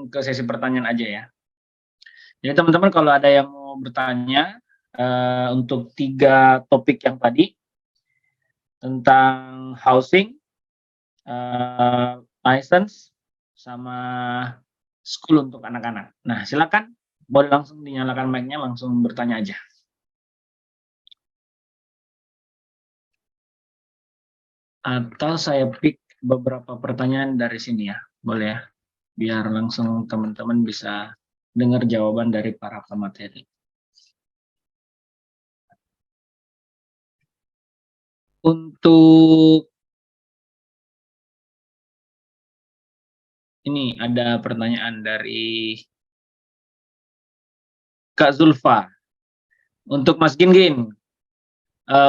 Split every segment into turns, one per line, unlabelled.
ke sesi pertanyaan aja ya. Jadi teman-teman kalau ada yang mau bertanya untuk 3 topik yang tadi tentang housing, license, sama school untuk anak-anak. Nah, silakan boleh langsung dinyalakan mic-nya, langsung bertanya aja. Atau saya pick beberapa pertanyaan dari sini ya, boleh ya? Biar langsung teman-teman bisa dengar jawaban dari para pemateri. Untuk ini ada pertanyaan dari Kak Zulfa. Untuk Mas Gingin,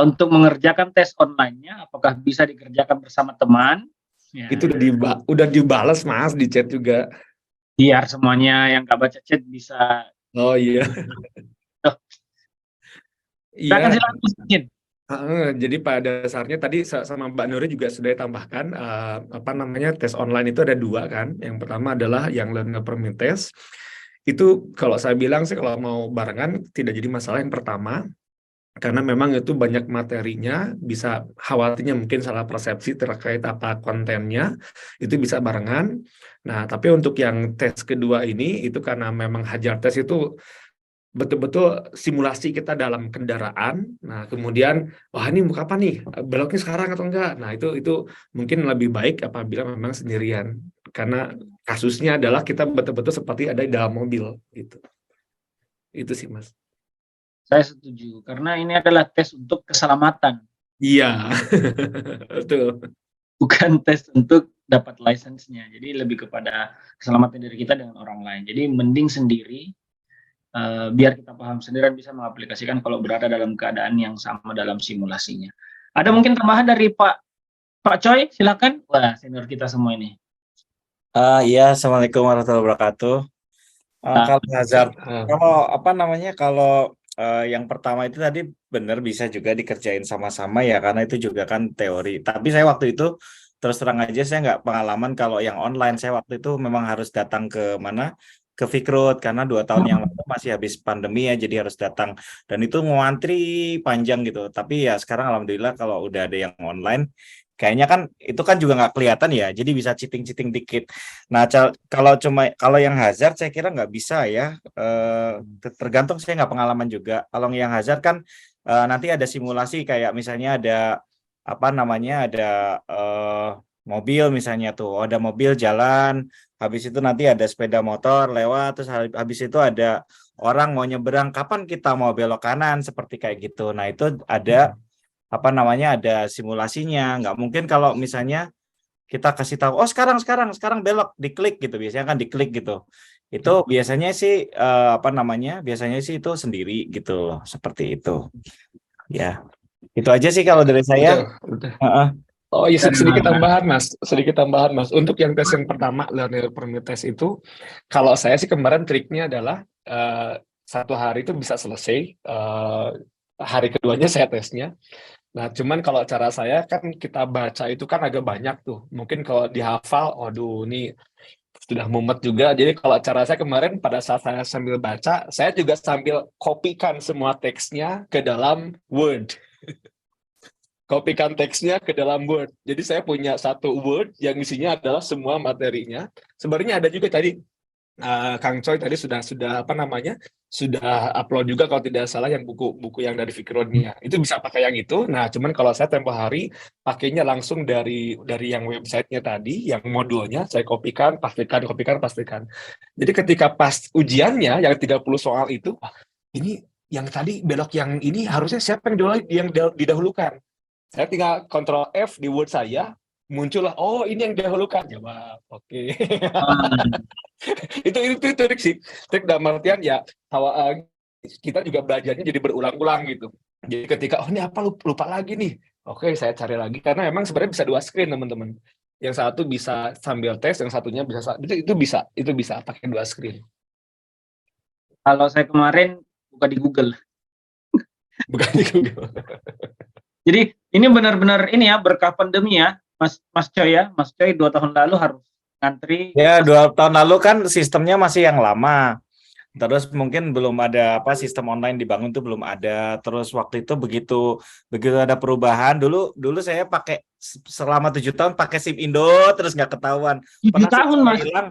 untuk mengerjakan tes online-nya, apakah bisa dikerjakan bersama teman? Ya.
Itu udah dibalas Mas di chat juga.
Biar semuanya yang nggak baca chat bisa.
Oh iya.
Silakan Mas Gingin.
Jadi pada dasarnya tadi sama Mbak Nuri juga sudah ditambahkan tes online itu ada 2 kan. Yang pertama adalah yang learner permit test. Itu kalau saya bilang sih kalau mau barengan tidak jadi masalah yang pertama. Karena memang itu banyak materinya, bisa khawatirnya mungkin salah persepsi terkait apa kontennya, itu bisa barengan. Nah, tapi untuk yang tes kedua ini, itu karena memang hajar tes itu betul-betul simulasi kita dalam kendaraan. Nah, kemudian, wah ini mau kapan nih? Beloknya sekarang atau enggak? Nah, itu mungkin lebih baik apabila memang sendirian. Karena kasusnya adalah kita betul-betul seperti ada di dalam mobil. Gitu. Itu sih, Mas.
Saya setuju, karena ini adalah tes untuk keselamatan.
Iya, betul.
Bukan tes untuk dapat license-nya. Jadi lebih kepada keselamatan diri kita dengan orang lain. Jadi mending sendiri, biar kita paham sendiri dan bisa mengaplikasikan kalau berada dalam keadaan yang sama dalam simulasinya. Ada mungkin tambahan dari Pak Choi, silakan. Wah, senior kita semua ini.
Iya, Assalamualaikum warahmatullahi wabarakatuh. Kalau hazard, kalau yang pertama itu tadi benar bisa juga dikerjain sama-sama ya, karena itu juga kan teori. Tapi saya waktu itu terus terang aja saya nggak pengalaman kalau yang online. Saya waktu itu memang harus datang ke mana? Ke Fikrut, karena 2 tahun yang lalu masih habis pandemi ya, jadi harus datang. Dan itu ngantri panjang gitu. Tapi ya sekarang alhamdulillah kalau udah ada yang online, kayaknya kan itu kan juga nggak kelihatan ya, jadi bisa cheating dikit. Nah, kalau yang hazard saya kira nggak bisa ya, tergantung, saya nggak pengalaman juga. Kalau yang hazard kan nanti ada simulasi kayak misalnya ada ada mobil misalnya tuh, ada mobil jalan, habis itu nanti ada sepeda motor lewat, terus habis itu ada orang mau nyeberang, kapan kita mau belok kanan, seperti kayak gitu. Nah, itu ada ada simulasinya. Nggak mungkin kalau misalnya kita kasih tahu, oh sekarang belok, diklik gitu, biasanya kan diklik gitu. Itu biasanya sih biasanya sih itu sendiri gitu, seperti itu. Ya, itu aja sih kalau dari saya.
Udah. Oh iya, sedikit tambahan mas. Untuk yang tes yang pertama, learner permit test itu, kalau saya sih kemarin triknya adalah 1 hari itu bisa selesai, hari keduanya saya tesnya. Nah, cuman kalau cara saya kan kita baca itu kan agak banyak tuh. Mungkin kalau dihafal, waduh, ini sudah mumet juga. Jadi kalau cara saya kemarin pada saat saya sambil baca, saya juga sambil kopikan semua teksnya ke dalam Word. Kopikan teksnya ke dalam Word. Jadi saya punya satu Word yang isinya adalah semua materinya. Sebenarnya ada juga tadi Kang Choi tadi sudah upload juga kalau tidak salah yang buku yang dari Fikronnya. Itu bisa pakai yang itu. Nah, cuman kalau saya tempo hari pakainya langsung dari yang websitenya tadi, yang modulnya saya kopikan, pastikan. Jadi ketika pas ujiannya yang 30 soal itu, ini yang tadi belok yang ini harusnya siapa yang didahulukan. Saya tinggal Ctrl F di Word saya, muncullah, oh ini yang didahulukan. Jawab, oke. Itu trik sih. Trik dalam artian ya, kita juga belajarnya jadi berulang-ulang gitu. Jadi ketika, oh ini apa lupa lagi nih. Oke, saya cari lagi. Karena memang sebenarnya bisa 2 screen, teman-teman. Yang satu bisa sambil tes, yang satunya bisa, itu bisa pakai 2 screen.
Kalau saya kemarin buka di Google.
Bukan di Google.
Jadi ini benar-benar ini ya, berkah pandemi ya, Mas Choi ya. Mas Choi 2 tahun lalu harus ngantri.
Ya, 2 tahun lalu kan sistemnya masih yang lama. Terus mungkin belum ada sistem online dibangun tuh belum ada. Terus waktu itu begitu ada perubahan, dulu saya pakai selama 7 tahun pakai SIM Indo terus nggak ketahuan.
7
Pernah SIM
tahun
saya
Mas.
hilang,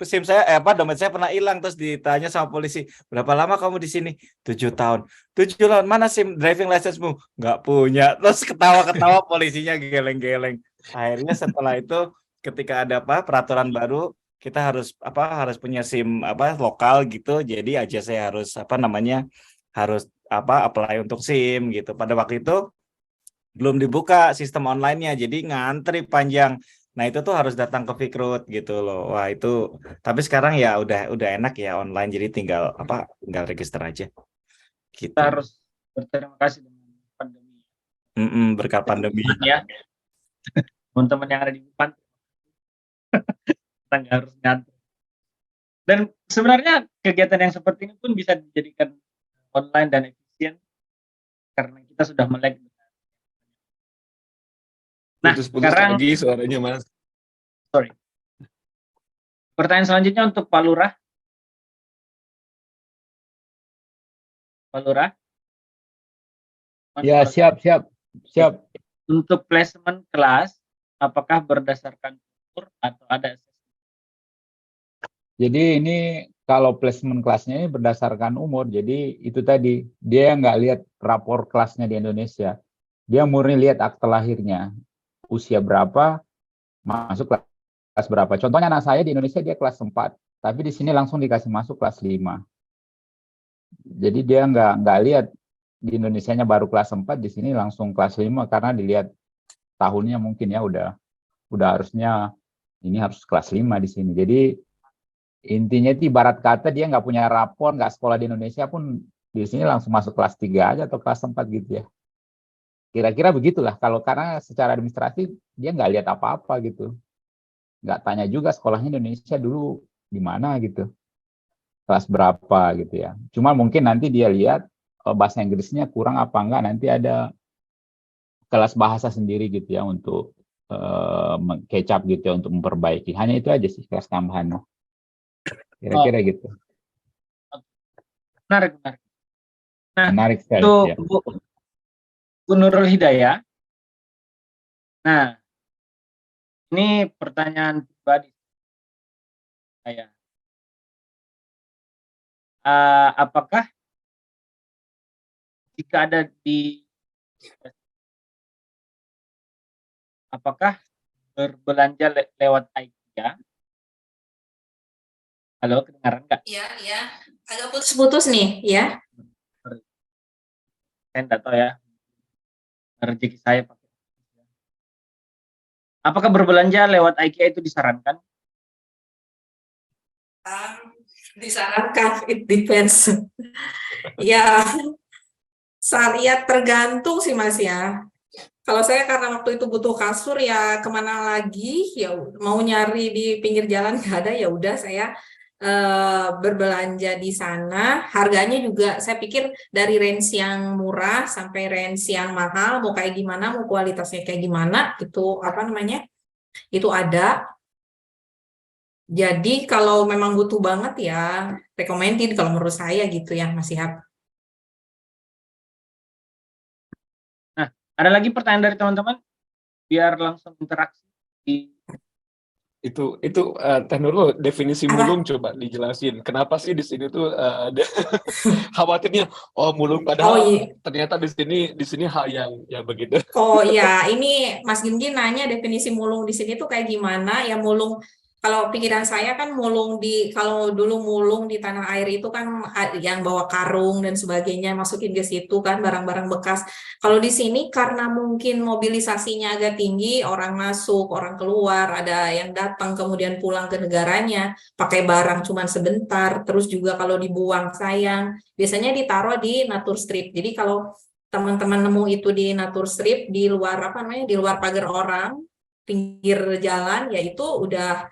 SIM saya dompet saya pernah hilang, terus ditanya sama polisi, berapa lama kamu di sini? 7 tahun. 7 tahun, mana SIM driving license-mu? Nggak punya. Terus ketawa-ketawa polisinya geleng-geleng. Akhirnya setelah itu ketika ada peraturan baru, kita harus punya SIM lokal gitu. Jadi aja saya harus harus apply untuk SIM gitu. Pada waktu itu belum dibuka sistem online-nya, jadi ngantri panjang. Nah, itu tuh harus datang ke Fikrut gitu loh. Wah, itu tapi sekarang ya udah enak ya online, jadi tinggal register aja. Gitu.
Kita harus berterima kasih dengan pandemi.
Berkat pandemi.
Ya. Teman-teman yang ada di depan kita nggak harus ngantri. Dan sebenarnya kegiatan yang seperti ini pun bisa dijadikan online dan efisien karena kita sudah melek. Nah,
Putus-putus
sekarang
lagi suaranya Mas.
sorry. Pertanyaan selanjutnya untuk Pak Lurah. Pak Lurah.
Ya, siap.
Untuk placement kelas, apakah berdasarkan tur atau ada?
Jadi ini kalau placement kelasnya ini berdasarkan umur. Jadi itu tadi, dia nggak lihat rapor kelasnya di Indonesia. Dia murni lihat akte lahirnya. Usia berapa, masuk kelas berapa. Contohnya anak saya di Indonesia dia kelas 4, tapi di sini langsung dikasih masuk kelas 5. Jadi dia nggak lihat di Indonesianya baru kelas 4, di sini langsung kelas 5 karena dilihat tahunnya mungkin ya udah harusnya ini harus kelas 5 di sini. Jadi intinya itu ibarat kata dia nggak punya rapor, nggak sekolah di Indonesia pun di sini langsung masuk kelas 3 aja atau kelas 4 gitu ya. Kira-kira begitulah, karena secara administratif dia nggak lihat apa-apa gitu. Nggak tanya juga sekolahnya Indonesia dulu di mana gitu. Kelas berapa gitu ya. Cuma mungkin nanti dia lihat bahasa Inggrisnya kurang apa enggak, nanti ada kelas bahasa sendiri gitu ya untuk catch up gitu ya, untuk memperbaiki. Hanya itu aja sih kelas tambahan. Kira-kira gitu.
Menarik. Nah,
Menarik sekali.
itu
Ya.
Bu Nurul Hidayah. Nah, ini pertanyaan pribadi saya. Apakah jika ada apakah berbelanja lewat IKEA? Halo, kedengaran nggak?
Iya. Agak putus-putus nih, ya.
Saya nggak tahu ya. Rezeki saya pakai. Apakah berbelanja lewat IKEA itu disarankan?
Disarankan, it depends. Ya, saya lihat tergantung sih Mas ya. Kalau saya karena waktu itu butuh kasur ya kemana lagi, ya mau nyari di pinggir jalan nggak ada, ya udah saya berbelanja di sana. Harganya juga saya pikir dari range yang murah sampai range yang mahal, mau kayak gimana, mau kualitasnya kayak gimana, itu itu ada. Jadi kalau memang butuh banget ya recommended kalau menurut saya gitu ya Mas Ihab.
Nah, ada lagi pertanyaan dari teman-teman biar langsung interaksi di
Itu Teh Nurul, definisi mulung coba dijelasin. Kenapa sih di sini tuh ada khawatirnya mulung padahal ternyata di sini hal yang begitu.
Oh iya, ini Mas Gimgi nanya definisi mulung di sini tuh kayak gimana ya. Mulung, kalau pikiran saya kan kalau dulu mulung di tanah air itu kan yang bawa karung dan sebagainya masukin ke situ kan barang-barang bekas. Kalau di sini karena mungkin mobilisasinya agak tinggi, orang masuk, orang keluar, ada yang datang kemudian pulang ke negaranya, pakai barang cuman sebentar, terus juga kalau dibuang sayang, biasanya ditaruh di natur strip. Jadi kalau teman-teman nemu itu di natur strip di luar di luar pagar orang, pinggir jalan, yaitu udah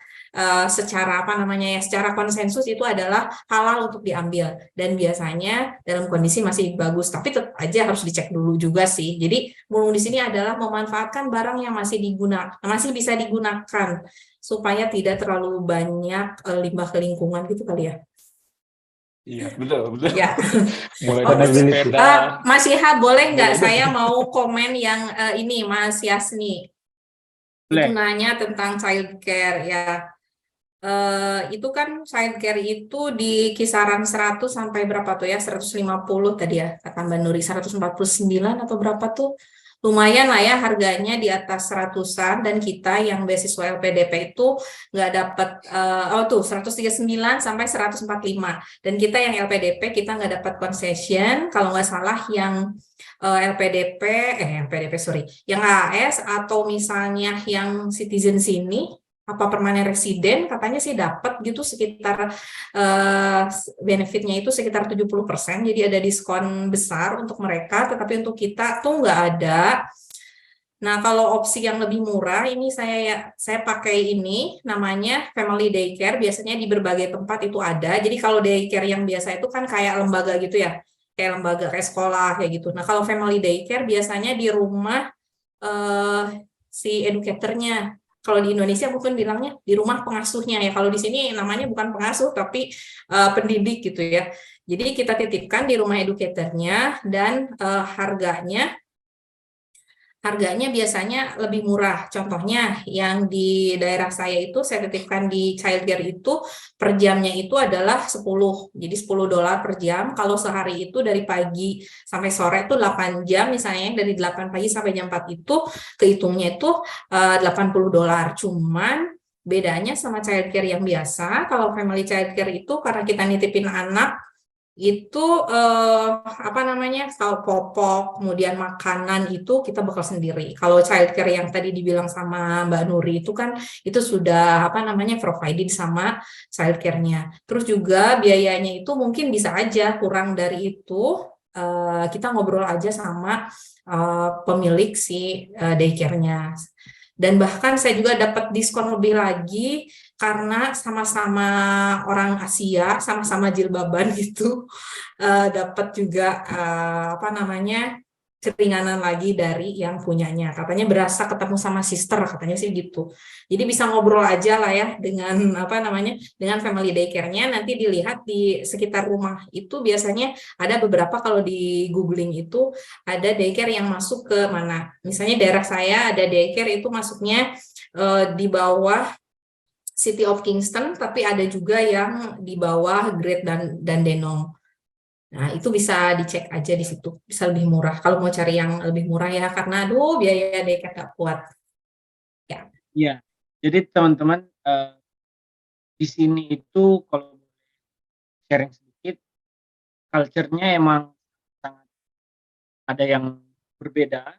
secara apa namanya ya, secara konsensus itu adalah halal untuk diambil dan biasanya dalam kondisi masih bagus, tapi tetap aja harus dicek dulu juga sih. Jadi mulung di sini adalah memanfaatkan barang yang masih bisa digunakan supaya tidak terlalu banyak limbah ke lingkungan gitu kali ya.
Iya, betul, betul.
Ya.
Mulai
Oh,
dari
sepeda.
Mas Iha, boleh nggak
Boleh.
saya mau komen yang ini Mas Yasni? Itu
Boleh.
nanya tentang childcare ya. Itu kan childcare itu di kisaran 100 sampai berapa tuh ya? 150 tadi ya, kata Mbak Nuri, 149 atau berapa tuh? Lumayan lah ya harganya di atas 100-an, dan kita yang beasiswa LPDP itu nggak dapat, oh tuh 139 sampai 145, dan kita yang LPDP kita nggak dapat concession, kalau nggak salah yang LPDP sorry, yang AS atau misalnya yang citizen sini apa permanen residen katanya sih dapat gitu sekitar benefitnya itu sekitar 70%, jadi ada diskon besar untuk mereka, tetapi untuk kita tuh nggak ada. Nah, kalau opsi yang lebih murah ini saya pakai ini namanya family daycare, biasanya di berbagai tempat itu ada. Jadi kalau daycare yang biasa itu kan kayak lembaga gitu ya, kayak lembaga kayak sekolah kayak gitu. Nah, kalau family daycare biasanya di rumah si educatornya. Kalau di Indonesia mungkin bilangnya di rumah pengasuhnya ya. Kalau di sini namanya bukan pengasuh tapi pendidik gitu ya. Jadi kita titipkan di rumah educatornya, dan harganya biasanya lebih murah. Contohnya yang di daerah saya itu saya titipkan di childcare itu per jamnya itu adalah 10. Jadi $10 per jam. Kalau sehari itu dari pagi sampai sore itu 8 jam, misalnya dari 8 pagi sampai jam 4 itu kehitungnya itu $80. Cuman bedanya sama childcare yang biasa, kalau family childcare itu karena kita nitipin anak itu apa namanya, kalau popok kemudian makanan itu kita bakal sendiri. Kalau childcare yang tadi dibilang sama Mbak Nuri itu kan itu sudah apa namanya provided sama childcare-nya. Terus juga biayanya itu mungkin bisa aja kurang dari itu, kita ngobrol aja sama pemilik si daycare-nya. Dan bahkan saya juga dapat diskon lebih lagi karena sama-sama orang Asia, sama-sama jilbaban gitu, dapat juga apa namanya keringanan lagi dari yang punyanya. Katanya berasa ketemu sama sister, katanya sih gitu. Jadi bisa ngobrol aja lah ya dengan apa namanya dengan family daycare-nya. Nanti dilihat di sekitar rumah itu biasanya ada beberapa, kalau di googling itu ada daycare yang masuk ke mana. Misalnya daerah saya ada daycare itu masuknya di bawah City of Kingston, tapi ada juga yang di bawah Great dan Denong. Nah, itu bisa dicek aja di situ, bisa lebih murah. Kalau mau cari yang lebih murah ya, karena aduh biaya daycare nggak kuat. Ya.
Iya. Jadi teman-teman di sini itu kalau sharing sedikit, culture-nya emang sangat ada yang berbeda.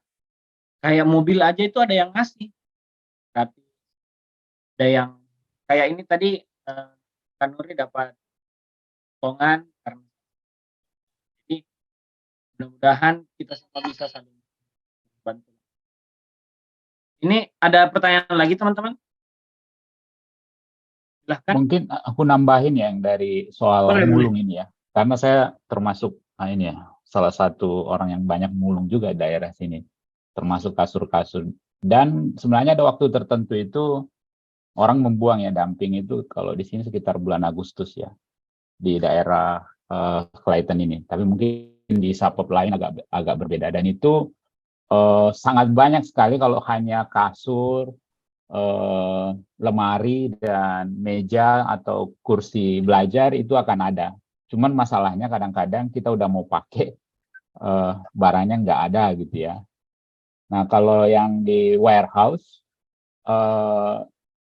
Kayak mobil aja itu ada yang ngasih, tapi ada yang kayak ini tadi Kak Nuri dapat potongan karena jadi mudah-mudahan kita semua bisa saling bantu. Ini ada pertanyaan lagi teman-teman? Silahkan.
Mungkin aku nambahin ya yang dari soal
Boleh,
mulung ini ya. Karena saya termasuk ini ya, salah satu orang yang banyak mulung juga di daerah sini. Termasuk kasur-kasur. Dan sebenarnya ada waktu tertentu itu orang membuang ya dumping itu kalau di sini sekitar bulan Agustus ya. Di daerah Clayton ini. Tapi mungkin di suburb lain agak berbeda. Dan itu sangat banyak sekali kalau hanya kasur, lemari dan meja atau kursi belajar itu akan ada. Cuman masalahnya kadang-kadang kita udah mau pakai barangnya nggak ada gitu ya. Nah kalau yang di warehouse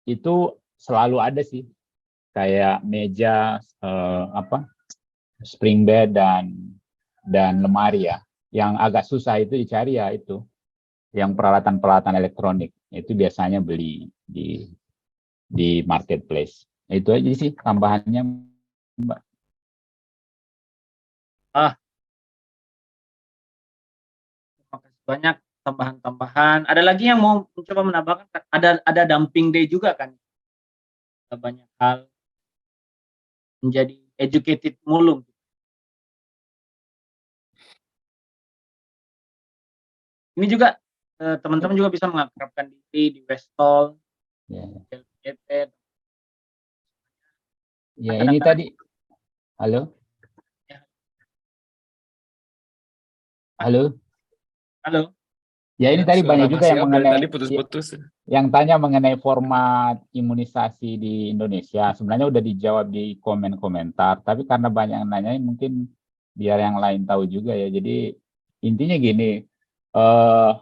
itu selalu ada sih kayak meja spring bed dan lemari ya. Yang agak susah itu dicari ya itu yang peralatan-peralatan elektronik itu biasanya beli di marketplace. Itu aja sih tambahannya, Mbak.
Terima kasih banyak tambahan-tambahan. Ada lagi yang mau mencoba menambahkan? Ada dumping day juga kan? Banyak hal menjadi educated mulung. Ini juga teman-teman juga bisa mengakrabkan diri di Westall,
Ya,
LGT.
ya ini tadi. Halo, halo.
Halo.
Ya ini tadi
Suara
banyak juga
Mas
yang
Yap dari tadi
mengenai
putus-putus.
yang tanya mengenai format imunisasi di Indonesia. Sebenarnya udah dijawab di komen-komentar, tapi karena banyak yang nanyain mungkin biar yang lain tahu juga ya. Jadi intinya gini, eh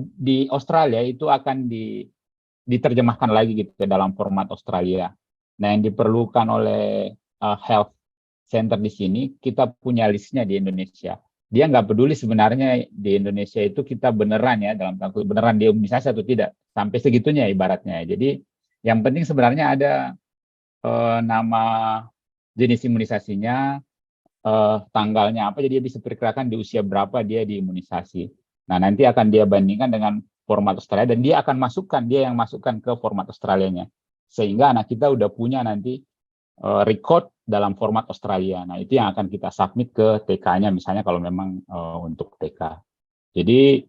di Australia itu akan diterjemahkan lagi gitu ke dalam format Australia. Nah, yang diperlukan oleh health center di sini, kita punya listnya di Indonesia. Dia nggak peduli sebenarnya di Indonesia itu kita beneran ya, dalam tanda kutip beneran diimunisasi atau tidak. Sampai segitunya ibaratnya. Jadi yang penting sebenarnya ada nama jenis imunisasinya, tanggalnya apa, jadi dia bisa perkirakan di usia berapa dia diimunisasi. Nah, nanti akan dia bandingkan dengan format Australia dan dia akan masukkan, dia yang masukkan ke format Australianya. Sehingga anak kita udah punya nanti record dalam format Australia. Nah, itu yang akan kita submit ke TK-nya misalnya kalau memang untuk TK. Jadi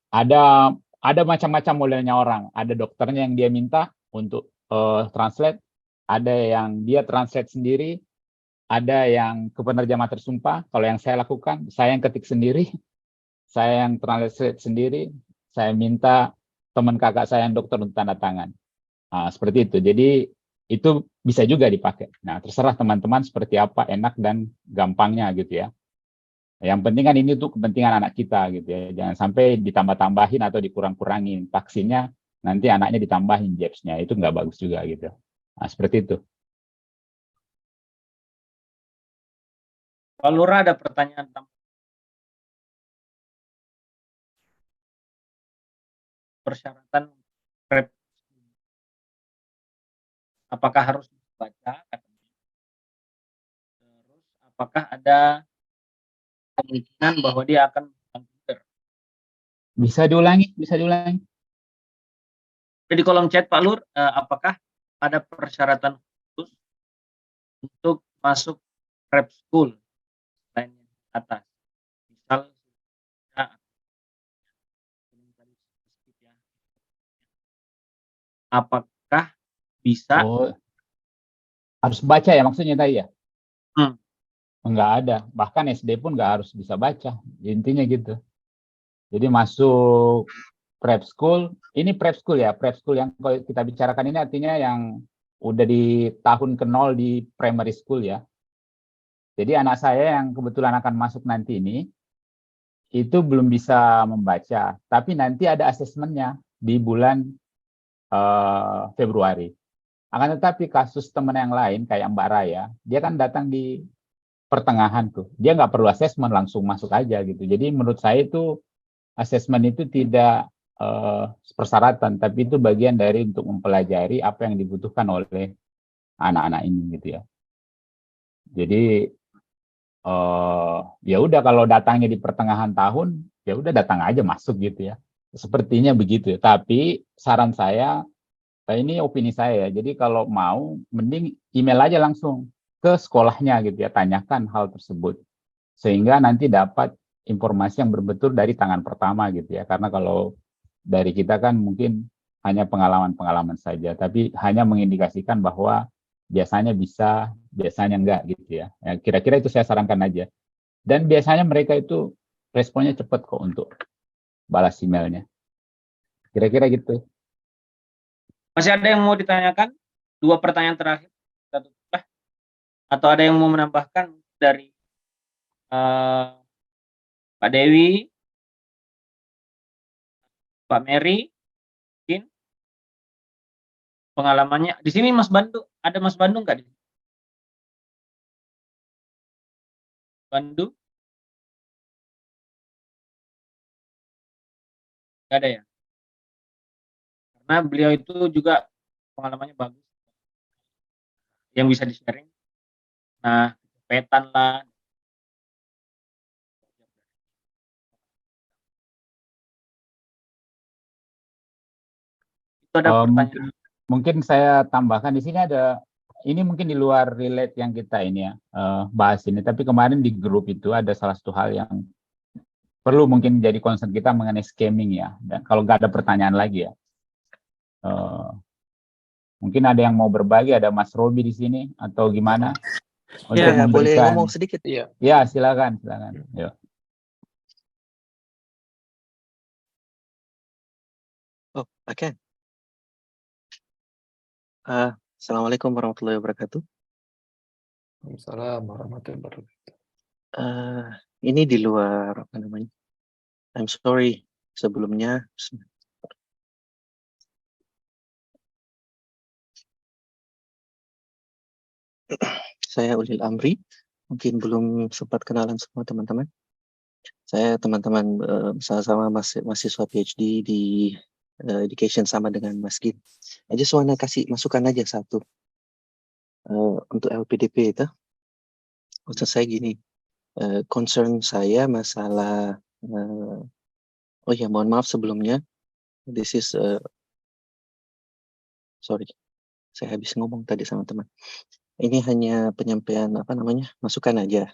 ada macam-macam modelnya orang. Ada dokternya yang dia minta untuk translate, ada yang dia translate sendiri, ada yang ke penerjemah tersumpah. Kalau yang saya lakukan, saya yang ketik sendiri, saya yang translate sendiri, saya minta teman kakak saya yang dokter untuk tanda tangan. Nah, seperti itu. Jadi itu bisa juga dipakai. Nah, terserah teman-teman seperti apa enak dan gampangnya gitu ya. Yang penting kan ini tuh kepentingan anak kita gitu ya. Jangan sampai ditambah-tambahin atau dikurang-kurangin vaksinnya, nanti anaknya ditambahin jabs-nya. Itu nggak bagus juga gitu. Nah, seperti itu.
Pak Lurah ada pertanyaan tentang persyaratan PrEP. Apakah harus dibaca? Terus apakah ada kemungkinan bahwa dia akan komputer?
Bisa diulangi, bisa diulangi.
Jadi di kolom chat Pak Lur, apakah ada persyaratan khusus untuk masuk prep school selain yang di atas? Misal apakah bisa?
Oh, harus baca ya maksudnya tadi ya? Enggak ada. Bahkan SD pun nggak harus bisa baca. Intinya gitu. Jadi masuk prep school, ini prep school ya, prep school yang kita bicarakan ini artinya yang udah di tahun ke-0 di primary school ya. Jadi anak saya yang kebetulan akan masuk nanti ini, itu belum bisa membaca, tapi nanti ada asesmennya di bulan Februari. Akan tetapi kasus teman yang lain kayak Mbak Raya, dia kan datang di pertengahan tuh. Dia nggak perlu asesmen, langsung masuk aja gitu. Jadi menurut saya itu asesmen itu tidak persyaratan, tapi itu bagian dari untuk mempelajari apa yang dibutuhkan oleh anak-anak ini gitu ya. Jadi ya udah kalau datangnya di pertengahan tahun, ya udah datang aja masuk gitu ya. Sepertinya begitu ya. Tapi saran saya, ini opini saya ya. Jadi kalau mau, mending email aja langsung ke sekolahnya gitu ya. Tanyakan hal tersebut. Sehingga nanti dapat informasi yang berbetul dari tangan pertama gitu ya. Karena kalau dari kita kan mungkin hanya pengalaman-pengalaman saja, tapi hanya mengindikasikan bahwa biasanya bisa, biasanya enggak gitu ya. Ya, kira-kira itu saya sarankan aja. Dan biasanya mereka itu responnya cepat kok untuk balas emailnya. Kira-kira gitu.
Masih ada yang mau ditanyakan? 2 pertanyaan terakhir. Atau ada yang mau menambahkan dari Pak Dewi, Pak Mary, mungkin pengalamannya. Di sini Mas Bandu, ada Mas Bandung nggak? Bandu? Nggak ada ya? Karena beliau itu juga pengalamannya bagus, yang bisa di-sharing. Nah, petan lah. Ada
mungkin,
pertanyaan.
mungkin saya tambahkan di sini ada, ini mungkin di luar relate yang kita ini ya bahas ini, tapi kemarin di grup itu ada salah satu hal yang perlu mungkin jadi concern kita mengenai scamming ya. Dan kalau nggak ada pertanyaan lagi ya, mungkin ada yang mau berbagi, ada Mas Robi di sini atau gimana untuk
Ya, boleh
memberikan.
ngomong sedikit.
Iya.
Ya, silakan. Yuk.
Oh, oke. Assalamualaikum warahmatullahi wabarakatuh.
Waalaikumsalam warahmatullahi wabarakatuh.
Ini di luar apa namanya? I'm sorry sebelumnya. Saya Ulil Amri. Mungkin belum sempat kenalan semua teman-teman. Saya teman-teman sama-sama mahasiswa PhD di education sama dengan Mas Gin. I just wanna kasih masukan aja satu untuk LPDP itu. Maksud saya gini, concern saya masalah oh ya, mohon maaf sebelumnya. This is sorry, saya habis ngomong tadi sama teman. Ini hanya penyampaian apa namanya, masukan aja.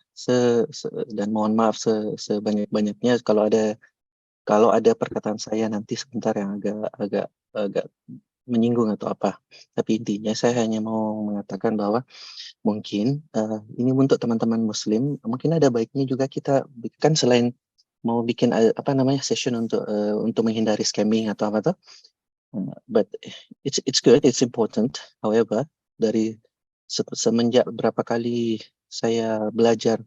Dan mohon maaf sebanyak-banyaknya kalau ada perkataan saya nanti sebentar yang agak menyinggung atau apa. Tapi intinya saya hanya mau mengatakan bahwa mungkin ini untuk teman-teman Muslim, mungkin ada baiknya juga kita kan selain mau bikin apa namanya session untuk menghindari scamming atau apa tuh. But it's good, it's important. However, dari semenjak berapa kali saya belajar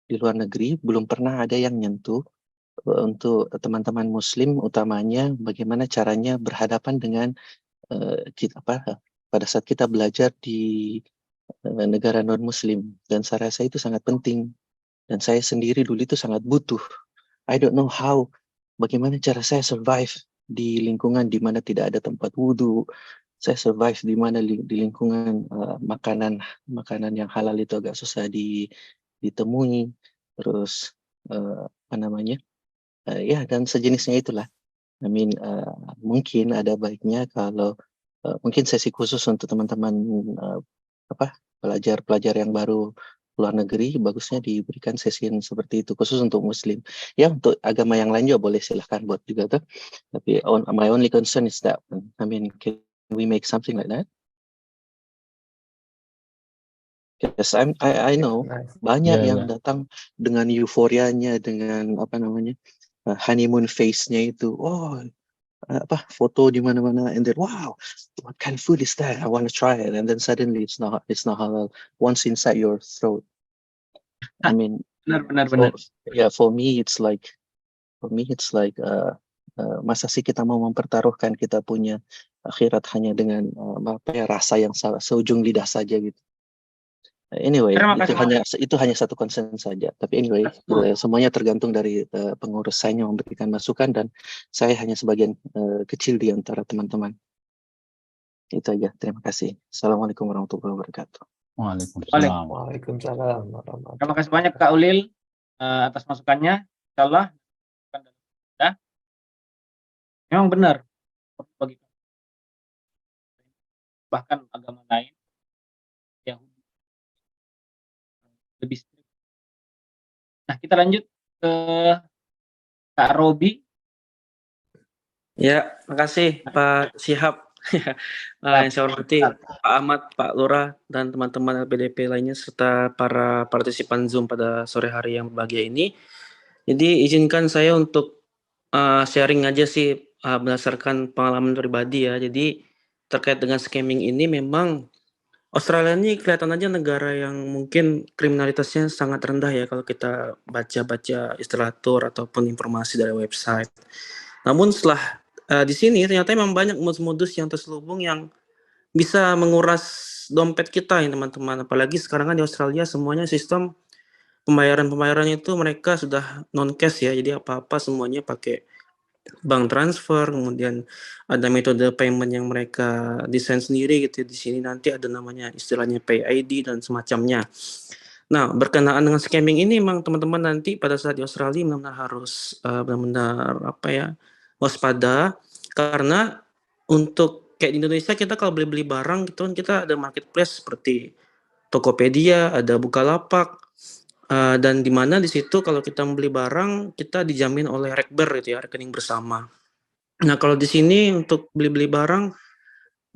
di luar negeri, belum pernah ada yang nyentuh untuk teman-teman Muslim, utamanya bagaimana caranya berhadapan dengan pada saat kita belajar di negara non-Muslim. Dan saya rasa itu sangat penting. Dan saya sendiri dulu itu sangat butuh. I don't know how, bagaimana cara saya survive di lingkungan di mana tidak ada tempat wudhu. Saya survive di mana di lingkungan makanan yang halal itu agak susah ditemui. Terus apa namanya? Ya, dan sejenisnya itulah. I mean, mungkin ada baiknya kalau mungkin sesi khusus untuk teman-teman pelajar yang baru luar negeri, bagusnya diberikan sesi seperti itu khusus untuk Muslim. Ya, untuk agama yang lain juga boleh, silahkan buat juga tuh. Tapi my only concern is that, I mean, can we make something like that? Yes, I know banyak yang datang dengan euforianya, dengan apa namanya honeymoon face-nya itu. Oh, foto di mana-mana, and then wow, what kind of food is that? I want to try it, and then suddenly it's not halal once inside your throat. I mean,
Benar.
Yeah, for me it's like masa sih kita mau mempertaruhkan kita punya akhirat hanya dengan rasa yang seujung lidah saja gitu. Anyway, itu hanya satu concern saja. Tapi anyway, semuanya tergantung dari pengurus saya yang memberikan masukan, dan saya hanya sebagian kecil di antara teman-teman. Itu aja. Terima kasih. Assalamualaikum warahmatullahi wabarakatuh.
Waalaikumsalam.
Terima kasih banyak Kak Ulil atas masukannya. Insyaallah memang benar bagi bahkan agama lain yang lebih strict. Nah, kita lanjut ke Kak Robi.
Ya, makasih Pak Syihab. Yang saya hormati Pak Ahmad, Pak Lurah, dan teman-teman LPDP lainnya serta para partisipan Zoom pada sore hari yang berbahagia ini. Jadi izinkan saya untuk sharing aja sih berdasarkan pengalaman pribadi ya. Jadi terkait dengan scamming ini, memang Australia ini kelihatan aja negara yang mungkin kriminalitasnya sangat rendah ya kalau kita baca-baca literatur ataupun informasi dari website. Namun setelah di sini ternyata memang banyak modus-modus yang terselubung yang bisa menguras dompet kita ya teman-teman. Apalagi sekarang kan di Australia semuanya sistem pembayarannya itu mereka sudah non cash ya. Jadi apa-apa semuanya pakai bank transfer, kemudian ada metode payment yang mereka desain sendiri gitu. Di sini nanti ada namanya istilahnya Pay ID dan semacamnya. Nah, berkenaan dengan scamming ini memang teman-teman nanti pada saat di Australia benar-benar harus benar-benar waspada, karena untuk kayak di Indonesia kita kalau beli-beli barang gitu kan kita ada marketplace seperti Tokopedia, ada Bukalapak, dan di mana di situ kalau kita membeli barang kita dijamin oleh Rekber gitu ya, rekening bersama. Nah, kalau di sini untuk beli-beli barang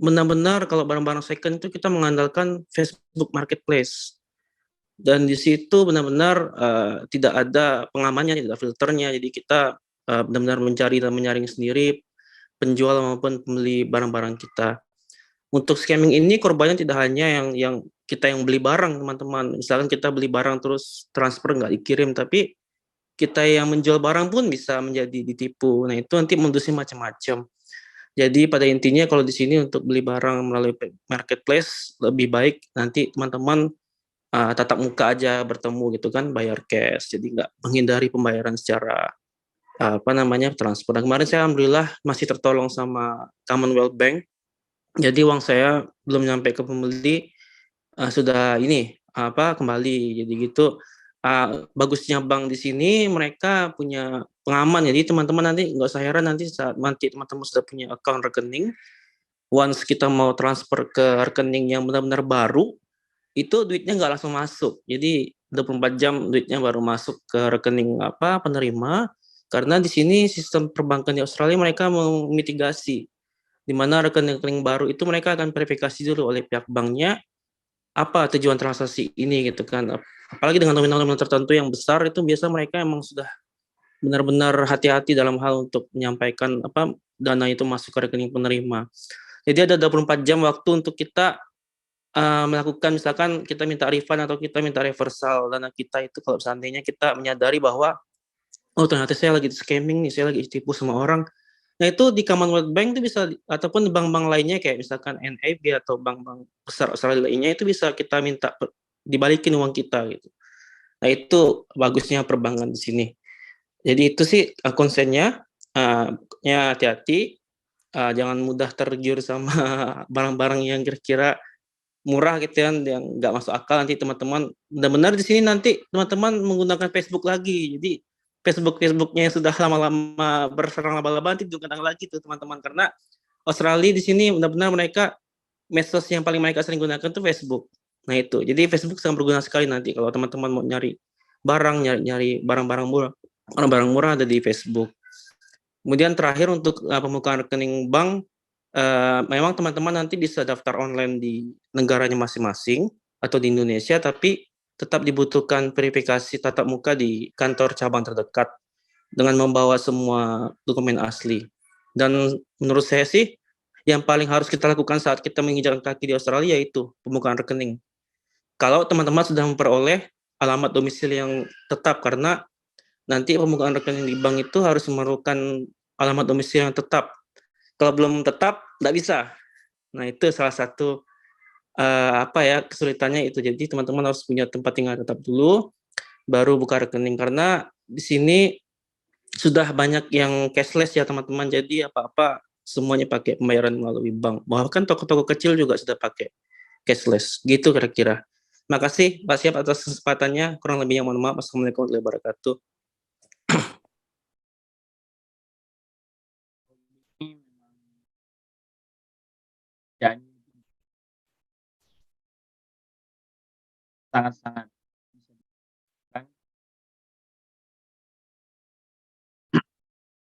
benar-benar kalau barang-barang second itu kita mengandalkan Facebook Marketplace. Dan di situ benar-benar tidak ada pengamannya, tidak ada filternya. Jadi kita benar-benar mencari dan menyaring sendiri penjual maupun pembeli barang-barang kita. Untuk scamming ini korbannya tidak hanya yang kita yang beli barang, teman-teman. Misalkan kita beli barang terus transfer nggak dikirim, tapi kita yang menjual barang pun bisa menjadi ditipu. Nah, itu nanti modusnya macam-macam. Jadi pada intinya kalau di sini untuk beli barang melalui marketplace lebih baik nanti teman-teman tatap muka aja bertemu gitu kan, bayar cash. Jadi nggak menghindari pembayaran secara transfer. Dan kemarin saya alhamdulillah masih tertolong sama Commonwealth Bank. Jadi uang saya belum nyampe ke pembeli sudah ini kembali. Jadi gitu. Bagusnya bank di sini mereka punya pengaman. Jadi teman-teman nanti nggak usah heran nanti saat teman-teman sudah punya account rekening, once kita mau transfer ke rekening yang benar-benar baru, itu duitnya nggak langsung masuk. Jadi 24 jam duitnya baru masuk ke rekening penerima. Karena di sini sistem perbankan di Australia mereka memitigasi di mana rekening-rekening baru itu mereka akan verifikasi dulu oleh pihak banknya apa tujuan transaksi ini gitu kan. Apalagi dengan nominal-nominal tertentu yang besar itu biasa mereka emang sudah benar-benar hati-hati dalam hal untuk menyampaikan dana itu masuk ke rekening penerima. Jadi ada 24 jam waktu untuk kita melakukan, misalkan kita minta refund atau kita minta reversal dana kita itu kalau seandainya kita menyadari bahwa oh ternyata saya lagi scamming nih, saya lagi ditipu sama orang. Nah, itu di Commonwealth Bank itu bisa, ataupun bank-bank lainnya kayak misalkan NAB atau bank-bank besar Australia lainnya itu bisa kita minta dibalikin uang kita gitu. Nah, itu bagusnya perbankan di sini. Jadi itu sih konsennya, ya hati-hati, jangan mudah tergiur sama barang-barang yang kira-kira murah gitu kan, yang nggak masuk akal. Nanti teman-teman benar-benar di sini nanti teman-teman menggunakan Facebook lagi. Jadi Facebooknya yang sudah lama-lama berserang laba-laba nanti digunakan lagi tuh teman-teman, karena Australia di sini benar-benar mereka medsos yang paling mereka sering gunakan tuh Facebook. Nah itu, jadi Facebook sangat berguna sekali nanti kalau teman-teman mau nyari barang, nyari barang-barang murah ada di Facebook. Kemudian terakhir untuk pembukaan rekening bank, memang teman-teman nanti bisa daftar online di negaranya masing-masing atau di Indonesia, tapi tetap dibutuhkan verifikasi tatap muka di kantor cabang terdekat dengan membawa semua dokumen asli. Dan menurut saya sih, yang paling harus kita lakukan saat kita menginjakkan kaki di Australia itu pembukaan rekening. Kalau teman-teman sudah memperoleh alamat domisili yang tetap, karena nanti pembukaan rekening di bank itu harus memerlukan alamat domisili yang tetap. Kalau belum tetap, nggak bisa. Nah, itu salah satu kesulitannya itu. Jadi teman-teman harus punya tempat tinggal tetap dulu, baru buka rekening. Karena di sini sudah banyak yang cashless ya teman-teman. Jadi apa-apa semuanya pakai pembayaran melalui bank. Bahkan toko-toko kecil juga sudah pakai cashless. Gitu kira-kira. Makasih Pak Siap atas kesempatannya. Kurang lebihnya mohon maaf. Assalamualaikum warahmatullahi wabarakatuh.
Sangat-sangat.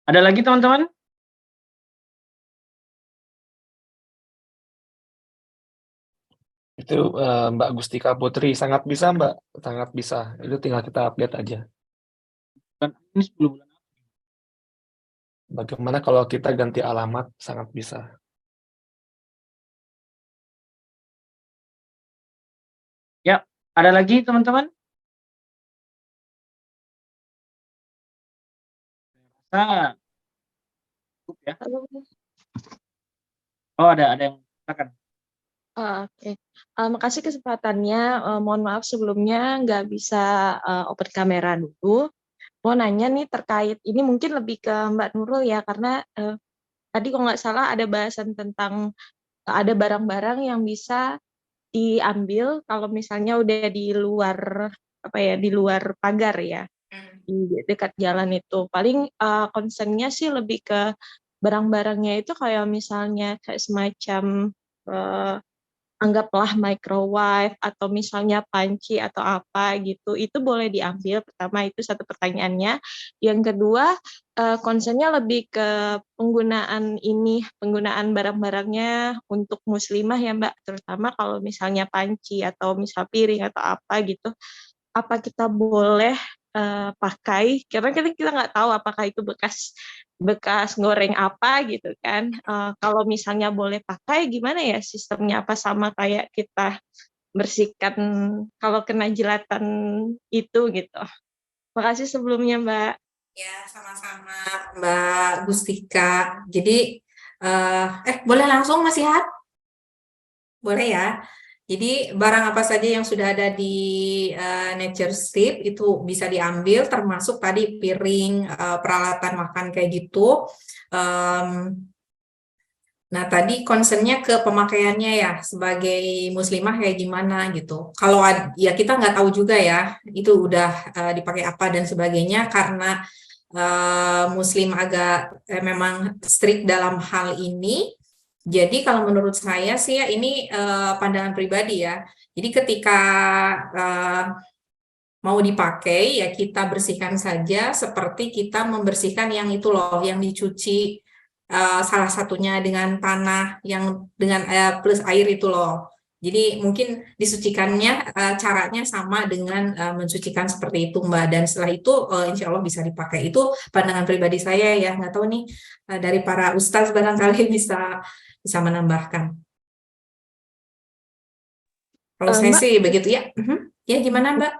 Ada lagi teman-teman?
Itu Mbak Gustika Putri sangat bisa Mbak, sangat bisa. Itu tinggal kita update aja.
Ini 10 bulan.
Bagaimana kalau kita ganti alamat, sangat bisa.
Ya, ada lagi teman-teman? Ya. Oh, ada yang silakan.
Oke. Makasih kesempatannya. Mohon maaf sebelumnya nggak bisa open kamera dulu. Mau nanya nih terkait ini mungkin lebih ke Mbak Nurul ya, karena tadi kalau nggak salah ada bahasan tentang ada barang-barang yang bisa diambil kalau misalnya udah di luar di luar pagar ya, di dekat jalan itu. Paling concern-nya sih lebih ke barang-barangnya itu kayak misalnya kayak semacam anggaplah microwave atau misalnya panci atau apa gitu, itu boleh diambil. Pertama itu satu pertanyaannya. Yang kedua, concernnya lebih ke penggunaan barang-barangnya untuk muslimah ya Mbak, terutama kalau misalnya panci atau misal piring atau apa gitu, apa kita boleh pakai, karena kita nggak tahu apakah itu bekas bekas goreng apa gitu kan. Kalau misalnya boleh pakai, gimana ya sistemnya? Apa sama kayak kita bersihkan kalau kena jilatan itu gitu? Makasih sebelumnya, Mbak.
Ya, sama-sama Mbak Gustika. Jadi, boleh langsung Mas Yat? Boleh ya. Jadi barang apa saja yang sudah ada di nature strip itu bisa diambil, termasuk tadi piring, peralatan makan kayak gitu. Nah, tadi concernnya ke pemakaiannya ya, sebagai muslimah kayak gimana gitu. Kalau ya kita nggak tahu juga ya, itu udah dipakai apa dan sebagainya, karena muslim agak memang strict dalam hal ini. Jadi kalau menurut saya sih ya ini pandangan pribadi ya. Jadi ketika mau dipakai ya kita bersihkan saja seperti kita membersihkan yang itu loh, yang dicuci salah satunya dengan tanah yang dengan plus air itu loh. Jadi mungkin disucikannya caranya sama dengan mensucikan seperti itu Mbak. Dan setelah itu insya Allah bisa dipakai. Itu pandangan pribadi saya ya. Nggak tahu nih dari para ustadz barangkali bisa menambahkan. Kalau saya
Mbak,
sih begitu ya. Ya gimana Mbak?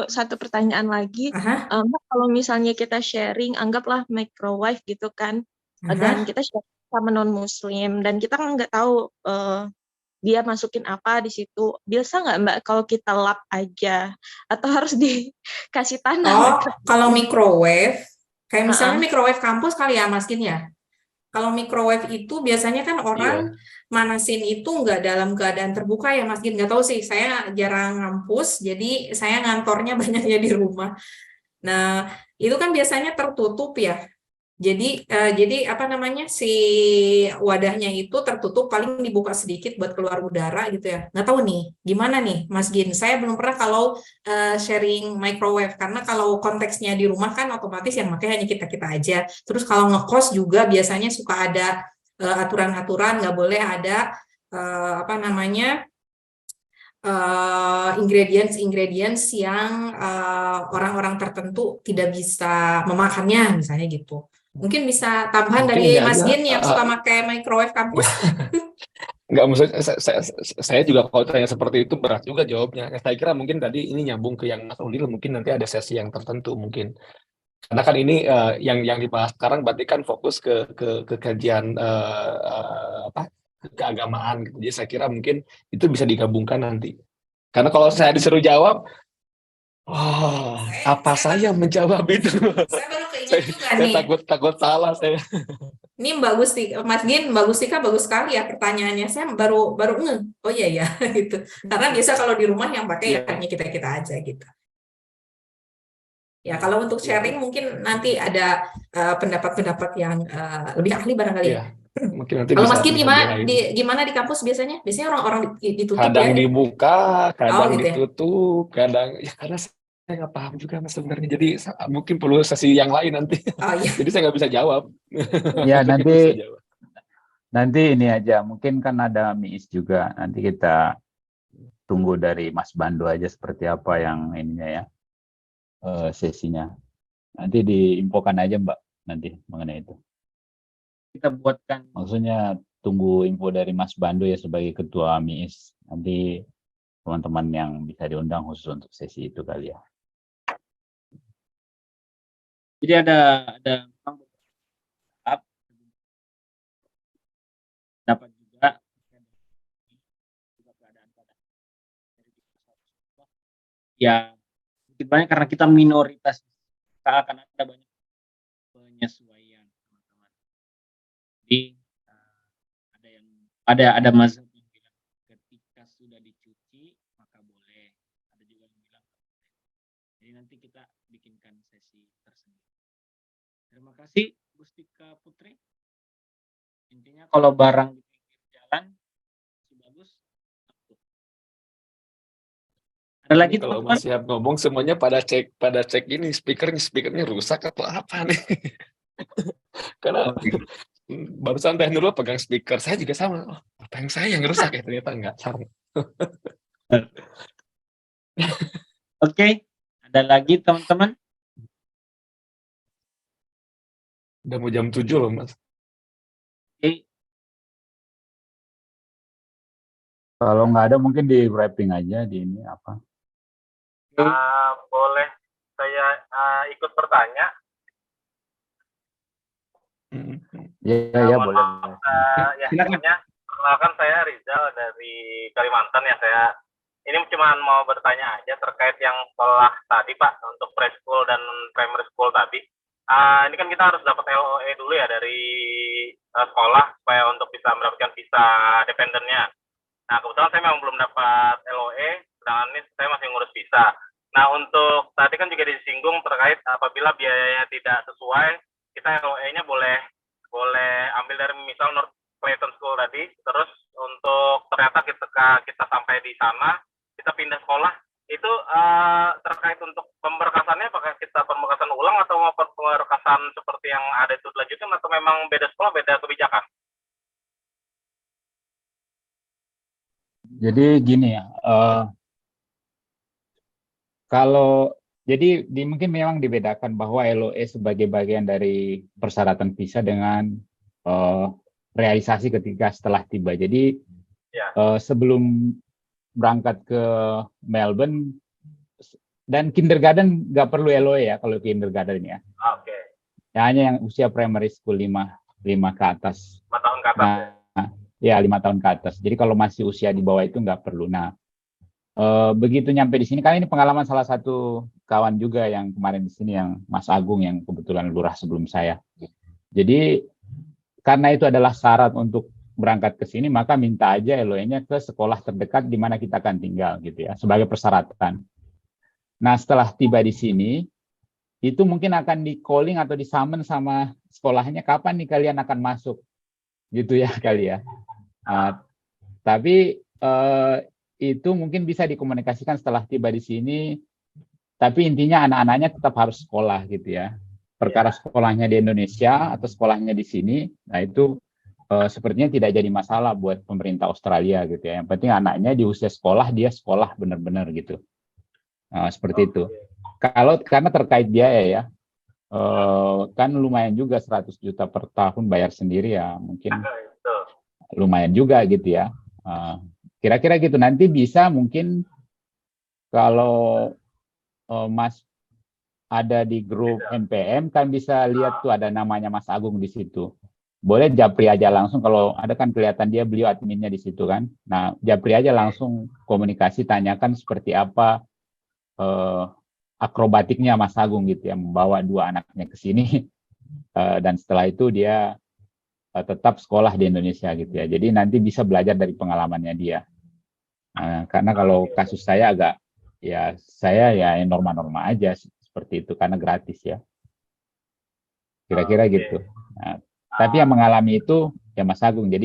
satu pertanyaan lagi. Mbak, kalau misalnya kita sharing, anggaplah microwave gitu kan, dan kita sharing sama non-muslim, dan kita nggak tahu dia masukin apa di situ. Biasa nggak Mbak kalau kita lap aja, atau harus dikasih tanah?
Oh, kalau microwave, kayak misalnya microwave kampus kali ya Mas Gin ya. Kalau microwave itu biasanya kan orang manasin itu nggak dalam keadaan terbuka ya Mas Gin. Nggak tahu sih, saya jarang ngampus, jadi saya ngantornya banyaknya di rumah. Nah, itu kan biasanya tertutup ya. Jadi apa namanya si wadahnya itu tertutup, paling dibuka sedikit buat keluar udara gitu ya. Nggak tahu nih, gimana nih Mas Gin? Saya belum pernah kalau sharing microwave, karena kalau konteksnya di rumah kan otomatis yang pakai hanya kita-kita aja. Terus kalau ngekos juga biasanya suka ada aturan-aturan, nggak boleh ada apa namanya ingredients yang orang-orang tertentu tidak bisa memakannya, misalnya gitu. Mungkin bisa tambahan
Mungkin
dari
ini
Mas
aja,
Gin yang suka pakai microwave kampus.
nggak, maksudnya saya juga kalau tanya seperti itu berat juga jawabnya. Saya kira mungkin tadi ini nyambung ke yang Mas Udil, mungkin nanti ada sesi yang tertentu mungkin. Karena kan ini yang dibahas sekarang berarti kan fokus ke kajian apa keagamaan gitu. Jadi saya kira mungkin itu bisa digabungkan nanti. Karena kalau saya disuruh jawab, apa saya menjawab itu?
Saya baru keinget juga
Saya
nih.
takut salah saya.
Ini Mbak Gusti, Mas Gin, Mbak Gustika bagus sekali ya pertanyaannya. Saya baru ngeh. Oh iya ya gitu. Karena biasa kalau di rumah yang pakai ya hanya kita-kita aja gitu. Ya, kalau untuk sharing mungkin nanti ada pendapat-pendapat yang lebih ahli barangkali ya.
Mungkin nanti
Kalau
bisa
Mas Gin
diraih.
gimana di kampus biasanya? Biasanya orang-orang ditutup
Kadang
ya.
dibuka, kadang
gitu ya.
ditutup, kadang ya karena saya nggak paham juga Mas sebenarnya. Jadi mungkin perlu sesi yang lain nanti.
Oh iya.
Jadi saya nggak bisa jawab.
Ya nanti ini aja, mungkin kan ada MIIS juga. Nanti kita tunggu dari Mas Bando aja seperti apa yang ininya ya sesinya. Nanti diinfokan aja Mbak nanti mengenai itu.
Kita buatkan.
Maksudnya tunggu info dari Mas Bando ya sebagai ketua MIIS. Nanti teman-teman yang bisa diundang khusus untuk sesi itu kali ya.
Jadi ada dapat juga keadaan ya sedikit banyak karena kita minoritas, akan ada banyak penyesuaian teman-teman. Jadi ada mazhab yang bilang ketika sudah dicuci maka boleh, ada juga yang bilang jadi nanti kita bikinkan sesi tersendiri. Terima kasih Gustika Putri. Artinya kalau barang di pinggir jalan masih bagus. Ada lagi
Kalau
teman-teman?
Mas Syihab ngomong semuanya pada cek ini speakernya rusak atau apa nih? Karena barusan Teh Nurul pegang speaker, saya juga sama. Oh, apa yang saya yang rusak ya? Ternyata enggak. Sama.
Oke, ada lagi teman-teman?
Udah mau jam 7 loh, Mas.
Oke,
Kalau nggak ada mungkin di wrapping aja di ini apa.
Boleh saya ikut bertanya?
Ya
Mohon
boleh.
maaf, ya
Silakan.
sebelumnya perkenalkan saya Rizal dari Kalimantan ya. Saya ini cuma mau bertanya aja terkait yang sekolah tadi Pak, untuk preschool dan primary school tadi. Ini kan kita harus dapat LOE dulu ya dari sekolah supaya untuk bisa mendapatkan visa dependennya. Nah, kebetulan saya memang belum dapat LOE, sedangkan ini saya masih ngurus visa. Nah, untuk tadi kan juga disinggung terkait apabila biayanya tidak sesuai, kita LOE-nya boleh ambil dari misal North Clayton School tadi, terus untuk ternyata kita sampai di sana, kita pindah sekolah, itu terkait untuk pemberkasannya, apakah kita pemberkasan ulang atau mau pemberkasan seperti yang ada itu dilanjutkan, atau memang beda sekolah, beda kebijakan?
Jadi gini ya, kalau jadi mungkin memang dibedakan bahwa LOE sebagai bagian dari persyaratan visa dengan realisasi ketika setelah tiba. Jadi sebelum berangkat ke Melbourne dan kindergarten nggak perlu LOE ya kalau kindergarten ya.
Oke.
Ya, hanya yang usia primary school 5 ke atas.
5 tahun ke atas
ya 5 tahun ke atas. Jadi kalau masih usia di bawah itu nggak perlu. Nah, begitu nyampe di sini, kan ini pengalaman salah satu kawan juga yang kemarin di sini, yang Mas Agung yang kebetulan lurah sebelum saya. Jadi karena itu adalah syarat untuk berangkat ke sini, maka minta aja LOE-nya ke sekolah terdekat di mana kita akan tinggal gitu ya, sebagai persyaratan. Nah, setelah tiba di sini, itu mungkin akan di calling atau di summon sama sekolahnya, kapan nih kalian akan masuk gitu ya kali ya. Tapi itu mungkin bisa dikomunikasikan setelah tiba di sini, tapi intinya anak-anaknya tetap harus sekolah gitu ya. Perkara sekolahnya di Indonesia atau sekolahnya di sini, nah itu sepertinya tidak jadi masalah buat pemerintah Australia gitu ya. Yang penting anaknya di usia sekolah, dia sekolah benar-benar gitu. Seperti itu. Karena terkait biaya ya, kan lumayan juga 100 juta per tahun bayar sendiri ya, mungkin lumayan juga gitu ya. Kira-kira gitu. Nanti bisa mungkin kalau Mas ada di grup NPM kan bisa lihat tuh ada namanya Mas Agung di situ. Boleh japri aja langsung, kalau ada kan kelihatan beliau adminnya di situ kan. Nah, japri aja langsung, komunikasi, tanyakan seperti apa akrobatiknya Mas Agung gitu ya, membawa 2 anaknya ke sini dan setelah itu dia tetap sekolah di Indonesia gitu ya. Jadi nanti bisa belajar dari pengalamannya dia. Karena kalau kasus saya agak ya, saya ya norma-norma aja seperti itu karena gratis ya. Kira-kira gitu. Nah, tapi yang mengalami itu ya Mas Agung, jadi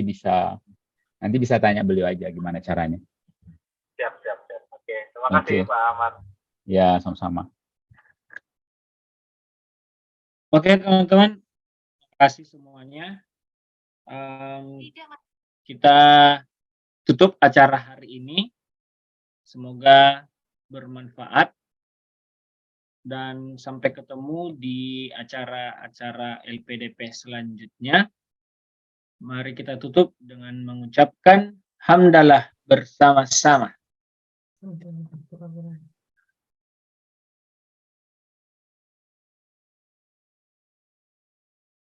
nanti bisa tanya beliau aja gimana caranya.
Siap. Oke, terima kasih Pak Ahmad.
Ya, sama-sama.
Oke teman-teman, terima kasih semuanya. Kita tutup acara hari ini. Semoga bermanfaat dan sampai ketemu di acara-acara LPDP selanjutnya. Mari kita tutup dengan mengucapkan hamdalah bersama-sama.